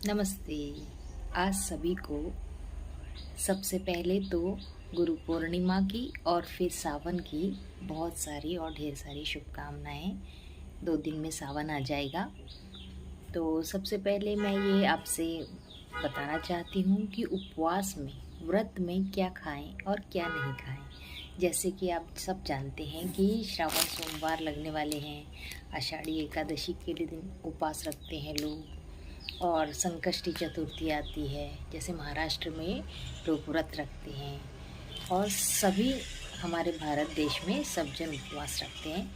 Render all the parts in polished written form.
नमस्ते। आज सभी को सबसे पहले तो गुरु पूर्णिमा की और फिर सावन की बहुत सारी और ढेर सारी शुभकामनाएं। 2 दिन में सावन आ जाएगा। तो सबसे पहले मैं ये आपसे बताना चाहती हूँ कि उपवास में, व्रत में क्या खाएं और क्या नहीं खाएं। जैसे कि आप सब जानते हैं कि श्रावण सोमवार लगने वाले हैं। आषाढ़ी एकादशी के लिए दिन उपवास रखते हैं लोग, और संकष्टी चतुर्थी आती है। जैसे महाराष्ट्र में लोग व्रत रखते हैं, और सभी हमारे भारत देश में सब जन उपवास रखते हैं।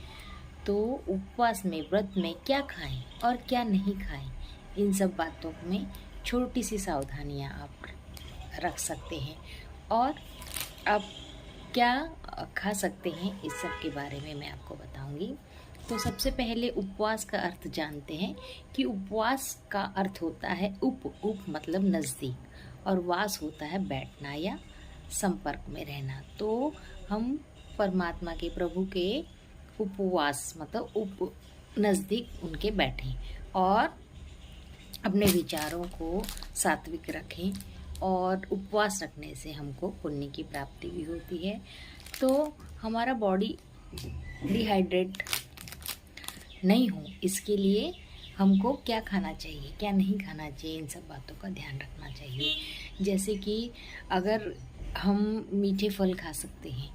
तो उपवास में, व्रत में क्या खाएं और क्या नहीं खाएं, इन सब बातों में छोटी सी सावधानियां आप रख सकते हैं। और आप क्या खा सकते हैं, इस सब के बारे में मैं आपको बताऊंगी। तो सबसे पहले उपवास का अर्थ जानते हैं कि उपवास का अर्थ होता है उप मतलब नज़दीक, और वास होता है बैठना या संपर्क में रहना। तो हम परमात्मा के, प्रभु के उपवास मतलब नज़दीक उनके बैठें और अपने विचारों को सात्विक रखें। और उपवास रखने से हमको पुण्य की प्राप्ति भी होती है। तो हमारा बॉडी डिहाइड्रेट नहीं हो, इसके लिए हमको क्या खाना चाहिए, क्या नहीं खाना चाहिए, इन सब बातों का ध्यान रखना चाहिए। जैसे कि अगर हम मीठे फल खा सकते हैं,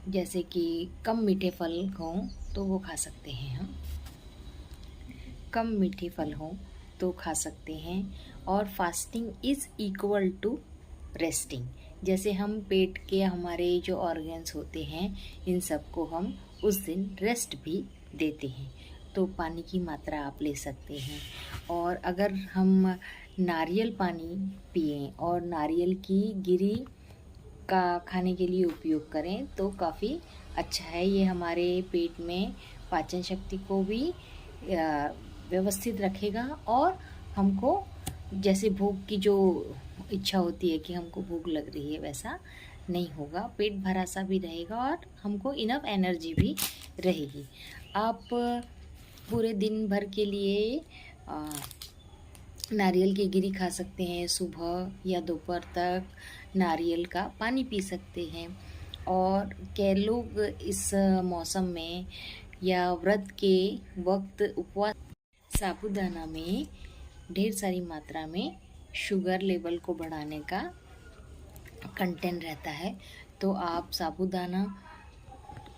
जैसे कि कम मीठे फल हों तो वो खा सकते हैं। हम कम मीठे फल हों तो खा सकते हैं। और fasting is equal to resting. जैसे हम पेट के हमारे जो ऑर्गन्स होते हैं, इन सबको हम उस दिन रेस्ट भी देते हैं। तो पानी की मात्रा आप ले सकते हैं। और अगर हम नारियल पानी पिएं और नारियल की गिरी का खाने के लिए उपयोग करें तो काफ़ी अच्छा है। ये हमारे पेट में पाचन शक्ति को भी व्यवस्थित रखेगा, और हमको जैसे भूख की जो इच्छा होती है कि हमको भूख लग रही है, वैसा नहीं होगा। पेट भरा सा भी रहेगा और हमको इनफ एनर्जी भी रहेगी। आप पूरे दिन भर के लिए नारियल की गिरी खा सकते हैं। सुबह या दोपहर तक नारियल का पानी पी सकते हैं। और कई लोग इस मौसम में या व्रत के वक्त उपवास, साबूदाना में ढेर सारी मात्रा में शुगर लेवल को बढ़ाने का कंटेंट रहता है। तो आप साबूदाना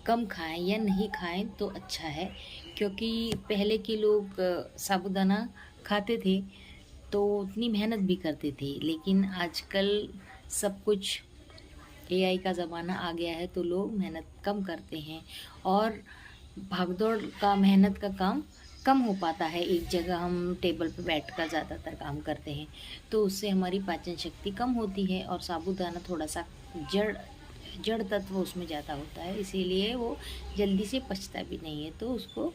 कम खाएं या नहीं खाएं तो अच्छा है। क्योंकि पहले के लोग साबूदाना खाते थे तो उतनी मेहनत भी करते थे, लेकिन आजकल सब कुछ एआई का ज़माना आ गया है, तो लोग मेहनत कम करते हैं और भागदौड़ का, मेहनत का काम कम हो पाता है। एक जगह हम टेबल पर बैठकर ज़्यादातर काम करते हैं, तो उससे हमारी पाचन शक्ति कम होती है। और साबूदाना थोड़ा सा जड़ जड़ तत्व उसमें ज़्यादा होता है, इसीलिए वो जल्दी से पचता भी नहीं है। तो उसको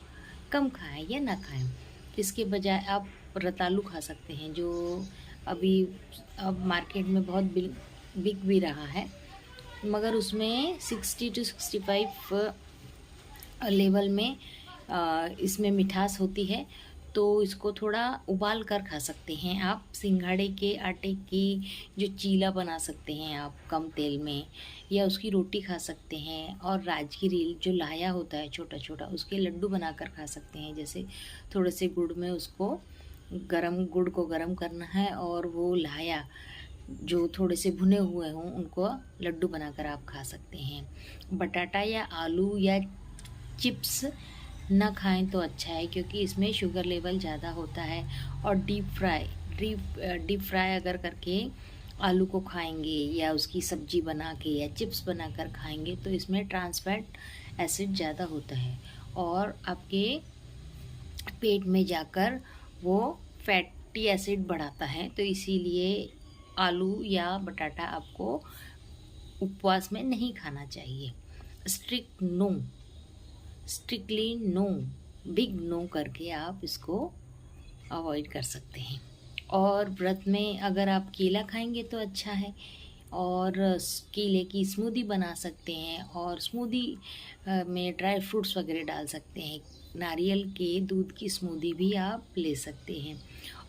कम खाएं या ना खाएं। इसके बजाय आप रतालू खा सकते हैं, जो अभी अब मार्केट में बहुत बिक भी रहा है, मगर उसमें 60 to 65 लेवल में इसमें मिठास होती है। तो इसको थोड़ा उबाल कर खा सकते हैं आप। सिंघाड़े के आटे की जो चीला बना सकते हैं आप कम तेल में, या उसकी रोटी खा सकते हैं। और राजगिरी जो लाया होता है छोटा छोटा, उसके लड्डू बनाकर खा सकते हैं। जैसे थोड़े से गुड़ में उसको गुड़ को गरम करना है, और वो लाया जो थोड़े से भुने हुए हों उनको लड्डू बनाकर आप खा सकते हैं। बटाटा या आलू या चिप्स ना खाएं तो अच्छा है, क्योंकि इसमें शुगर लेवल ज़्यादा होता है। और डीप फ्राई अगर करके आलू को खाएंगे, या उसकी सब्जी बना के या चिप्स बनाकर खाएंगे, तो इसमें ट्रांस फैट एसिड ज़्यादा होता है, और आपके पेट में जाकर वो फैटी एसिड बढ़ाता है। तो इसीलिए आलू या बटाटा आपको उपवास में नहीं खाना चाहिए। स्ट्रिक्टली नो, बिग नो करके आप इसको अवॉइड कर सकते हैं। और व्रत में अगर आप केला खाएंगे तो अच्छा है, और केले की स्मूदी बना सकते हैं। और स्मूदी में ड्राई फ्रूट्स वगैरह डाल सकते हैं। नारियल के दूध की स्मूदी भी आप ले सकते हैं।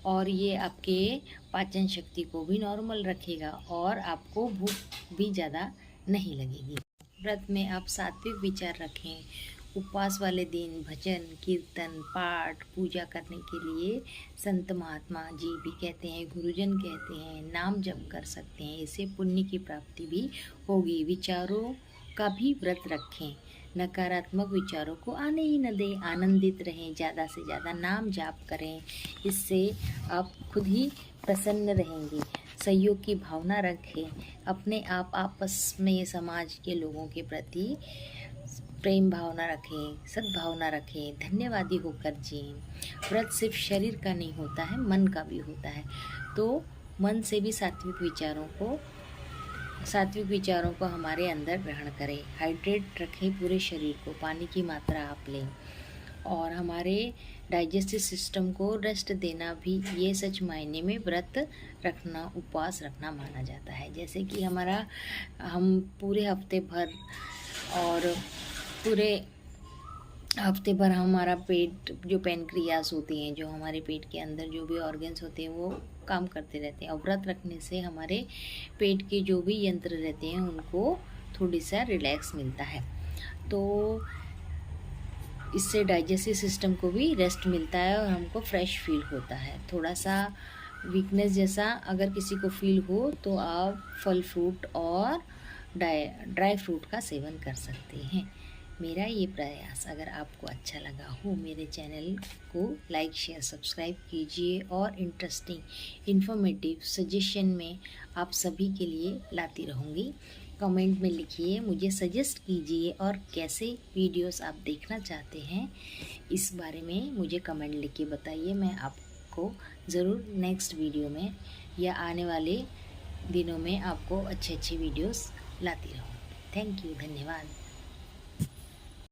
और ये आपके पाचन शक्ति को भी नॉर्मल रखेगा और आपको भूख भी ज़्यादा नहीं लगेगी। व्रत में आप सात्विक विचार रखें। उपवास वाले दिन भजन कीर्तन पाठ पूजा करने के लिए संत महात्मा जी भी कहते हैं, गुरुजन कहते हैं, नाम जप कर सकते हैं। इससे पुण्य की प्राप्ति भी होगी। विचारों का भी व्रत रखें। नकारात्मक विचारों को आने ही न दें। आनंदित रहें, ज़्यादा से ज़्यादा नाम जाप करें। इससे आप खुद ही प्रसन्न रहेंगे। सहयोग की भावना रखें। अपने आप आपस में समाज के लोगों के प्रति प्रेम भावना रखें, सद्भावना रखें, धन्यवादी होकर जिएं। व्रत सिर्फ शरीर का नहीं होता है, मन का भी होता है। तो मन से भी सात्विक विचारों को हमारे अंदर ग्रहण करें। हाइड्रेट रखें पूरे शरीर को, पानी की मात्रा आप लें। और हमारे डाइजेस्टिव सिस्टम को रेस्ट देना भी ये सच मायने में व्रत रखना, उपवास रखना माना जाता है। जैसे कि हम पूरे हफ्ते भर हमारा पेट, जो पैनक्रियास होती हैं, जो हमारे पेट के अंदर जो भी ऑर्गन्स होते हैं वो काम करते रहते हैं। और व्रत रखने से हमारे पेट के जो भी यंत्र रहते हैं उनको थोड़ी सा रिलैक्स मिलता है। तो इससे डाइजेस्टिव सिस्टम को भी रेस्ट मिलता है और हमको फ्रेश फील होता है। थोड़ा सा वीकनेस जैसा अगर किसी को फील हो तो आप फल फ्रूट और ड्राई फ्रूट का सेवन कर सकते हैं। मेरा ये प्रयास अगर आपको अच्छा लगा हो, मेरे चैनल को लाइक शेयर सब्सक्राइब कीजिए और इंटरेस्टिंग इन्फॉर्मेटिव सजेशन में आप सभी के लिए लाती रहूँगी। कमेंट में लिखिए, मुझे सजेस्ट कीजिए और कैसे वीडियोस आप देखना चाहते हैं इस बारे में मुझे कमेंट लिख के बताइए। मैं आपको ज़रूर नेक्स्ट वीडियो में या आने वाले दिनों में आपको अच्छे वीडियोस लाती रहूँगी। थैंक यू, धन्यवाद।